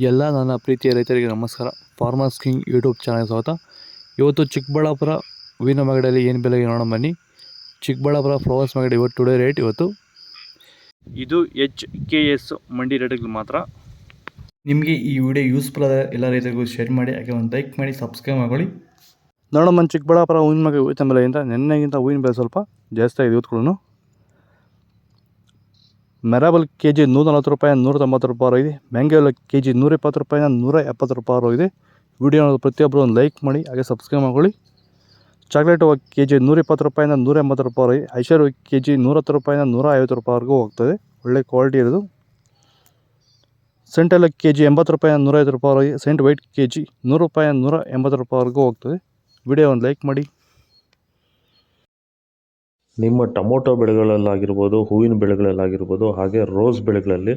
ಎಲ್ಲ ನನ್ನ ಪ್ರೀತಿಯ ರೈತರಿಗೆ ನಮಸ್ಕಾರ. ಫಾರ್ಮರ್ಸ್ ಕಿಂಗ್ ಯೂಟ್ಯೂಬ್ ಚಾನಲ್ ಸ್ವಾಗತ. ಇವತ್ತು ಚಿಕ್ಕಬಳ್ಳಾಪುರ ಹೂವಿನ ಮಾಗಡಿಯಲ್ಲಿ ಏನು ಬೆಲೆಗೆ ನೋಡೋಣ ಬನ್ನಿ. ಚಿಕ್ಕಬಳ್ಳಾಪುರ ಫ್ಲವರ್ಸ್ ಮಾಗಡಿ ಇವತ್ತು ಟುಡೇ ರೇಟ್ ಇವತ್ತು ಇದು HKS ಮಂಡಿ ರೇಟ್ಗಳು ಮಾತ್ರ. ನಿಮಗೆ ಈ ವಿಡಿಯೋ ಯೂಸ್ಫುಲ್ ಆದ ಎಲ್ಲ ರೈತರಿಗೂ ಶೇರ್ ಮಾಡಿ, ಹಾಗೆ ಒಂದು ಲೈಕ್ ಮಾಡಿ, ಸಬ್ಸ್ಕ್ರೈಬ್ ಮಾಡ್ಕೊಳ್ಳಿ. ನೋಡೋಣ ಚಿಕ್ಕಬಳ್ಳಾಪುರ ಹೂವಿನ ಮಾಗಡಿ ಹೂವಿನ ಬೆಲೆಗಿಂತ ನೆನ್ನೆಗಿಂತ ಹೂವಿನ ಬೆಲೆ ಸ್ವಲ್ಪ ಜಾಸ್ತಿ ಆಗಿದೆ ಇವತ್ತುಗಳು. ಮೆರಾಬಲ್ KG 140 ರೂಪಾಯಿ, 190 ರೂಪಾಯಿ ಇದೆ. ಮ್ಯಾಂಗೋಲ್ KG 120 ರೂಪಾಯಿ, 170 ರೂಪಾಯಿ ಇದೆ. ವಿಡಿಯೋ ಪ್ರತಿಯೊಬ್ಬರು ಒಂದು ಲೈಕ್ ಮಾಡಿ, ಹಾಗೆ ಸಬ್ಸ್ಕ್ರೈಬ್ ಮಾಡ್ಕೊಳ್ಳಿ. ಚಾಕ್ಲೇಟ್ KG 120 ರೂಪಾಯಿಂದ 180 ರೂಪಾಯಿ. ಐಷರ್ KG 110 ರೂಪಾಯಿಂದ 150 ರೂಪಾಯಿವರೆಗೂ ಹೋಗ್ತದೆ, ಒಳ್ಳೆ ಕ್ವಾಲಿಟಿ ಇರೋದು. ಸೆಂಟೆಲ್ಲ KG 80 ರೂಪಾಯಿಂದ 150 ರೂಪಾಯಿ. ಸೆಂಟ್ ವೈಟ್ KG 100 ರೂಪಾಯಿಂದ 180 ರೂಪಾಯಿವರೆಗೂ ಹೋಗ್ತದೆ. ವಿಡಿಯೋ ಒಂದು ಲೈಕ್ ಮಾಡಿ. ನಿಮ್ಮ ಟೊಮೊಟೊ ಬೆಳೆಗಳಲ್ಲಾಗಿರ್ಬೋದು, ಹೂವಿನ ಬೆಳೆಗಳಲ್ಲಾಗಿರ್ಬೋದು, ಹಾಗೆ ರೋಸ್ ಬೆಳೆಗಳಲ್ಲಿ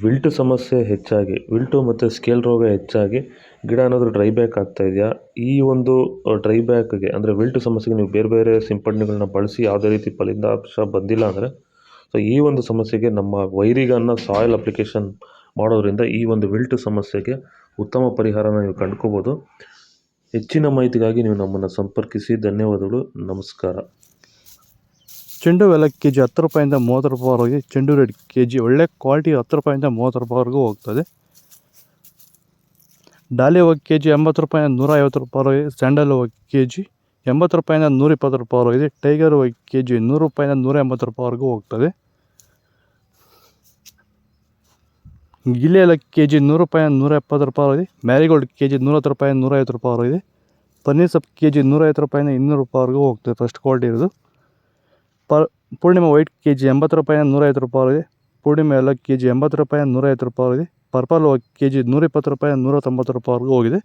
ವಿಲ್ಟು ಸಮಸ್ಯೆ ಹೆಚ್ಚಾಗಿ, ವಿಲ್ಟು ಮತ್ತು ಸ್ಕೇಲ್ ರೋಗ ಹೆಚ್ಚಾಗಿ ಗಿಡ ಏನಾದರೂ ಡ್ರೈ ಬ್ಯಾಕ್ ಆಗ್ತಾಯಿದೆಯಾ? ಈ ಒಂದು ಡ್ರೈ ಬ್ಯಾಕ್ಗೆ ಅಂದರೆ ವಿಲ್ಟು ಸಮಸ್ಯೆಗೆ ನೀವು ಬೇರೆ ಬೇರೆ ಸಿಂಪಡಣೆಗಳನ್ನ ಬಳಸಿ ಯಾವುದೇ ರೀತಿ ಫಲಿತಾಂಶ ಬಂದಿಲ್ಲ ಅಂದರೆ, ಸೊ ಈ ಒಂದು ಸಮಸ್ಯೆಗೆ ನಮ್ಮ ವೈರಿಗನ್ನ ಸಾಯಿಲ್ ಅಪ್ಲಿಕೇಶನ್ ಮಾಡೋದ್ರಿಂದ ಈ ಒಂದು ವಿಲ್ಟು ಸಮಸ್ಯೆಗೆ ಉತ್ತಮ ಪರಿಹಾರನ ನೀವು ಕಂಡುಕೋಬೋದು. ಹೆಚ್ಚಿನ ಮಾಹಿತಿಗಾಗಿ ನೀವು ನಮ್ಮನ್ನು ಸಂಪರ್ಕಿಸಿ. ಧನ್ಯವಾದಗಳು, ನಮಸ್ಕಾರ. ಚೆಂಡು ಎಲ್ಲ KG 10 ರೂಪಾಯಿಂದ 30 ರೂಪಾಯಿವರೆಗೆ. ಚೆಂಡು ರೇಟ್ KG ಒಳ್ಳೆ ಕ್ವಾಲಿಟಿ 10 ರೂಪಾಯಿಂದ 30 ರೂಪಾಯಿವರೆಗೂ ಹೋಗ್ತದೆ. ಡಾಲಿ ಹೋಗಿ KG 80 ರೂಪಾಯಿಂದ 150 ರೂಪಾಯಿವರೆಗೆ. ಸ್ಯಾಂಡಲ್ ಹೋಗಿ KG 80 ರೂಪಾಯಿಂದ 120 ರೂಪಾಯಿವರೆಗೆ. ಟೈಗರ್ ಹೋಗಿ KG 100 ರೂಪಾಯಿಂದ 180 ರೂಪಾಯಿವರೆಗೂ ಹೋಗ್ತದೆ. ಗಿಲ್ಲಿ ಎಲ್ಲ KG 100 ರೂಪಾಯಿಂದ 170 ರೂಪಾಯಿವರೆಗೆ. ಮ್ಯಾರಿಗೋಲ್ಡ್ KG 110 ರೂಪಾಯಿಂದ 150 ರೂಪಾಯಿವರೆಗೆ. ಪನ್ನೀರ್ ಸೊಪ್ಪು KG 150 ರೂಪಾಯಿಂದ 200 ರೂಪಾಯಿವರೆಗೂ ಹೋಗ್ತದೆ, ಫಸ್ಟ್ ಕ್ವಾಲಿಟಿ ಇರೋದು. ಪೂರ್ಣಿಮಾ ವೈಟ್ KG 80 ರೂಪಾಯಿಂದ 150 ರೂಪಾಯಿವರೆಗೆ. ಪೂರ್ಣಿಮಾ ಎಲ್ಲ KG 80 ರೂಪಾಯಿಂದ 150 ರೂಪಾಯಿವರೆಗೆ. ಪರ್ಪಲ್ ಹೋಗಿ KG 120 ರೂಪಾಯಿಂದ 190 ರೂಪಾಯಿವರೆಗೂ ಹೋಗಿದೆ.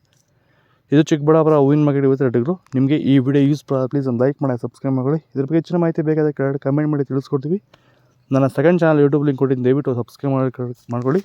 ಇದು ಚಿಕ್ಕಬಳ್ಳಾಪುರ ಹೂವಿನ ಮಾಗಡಿ ಇವತ್ತು ರೇಟ್ಗಳು. ನಿಮಗೆ ಈ ವಿಡಿಯೋ ಯೂಸ್ಫುಲ್ ಪ್ಲೀಸ್ ಒಂದು ಲೈಕ್ ಮಾಡಿ, ಸಬ್ಸ್ಕ್ರೈಬ್ ಮಾಡ್ಕೊಳ್ಳಿ. ಇದ್ರ ಬಗ್ಗೆ ಹೆಚ್ಚಿನ ಮಾಹಿತಿ ಬೇಕಾದರೆ ಕೆಳಗಡೆ ಕಮೆಂಟ್ ಮಾಡಿ ತಿಳಿಸ್ಕೊಡ್ತೀವಿ. ನನ್ನ ಸೆಕೆಂಡ್ ಚಾನಲ್ ಯೂಟ್ಯೂಬ್ ಲಿಂಕ್ ಕೊಟ್ಟಿದ್ದೀನಿ, ದಯವಿಟ್ಟು ಸಬ್ಸ್ಕ್ರೈಬ್ ಮಾಡ್ಕೊಳ್ಳಿ.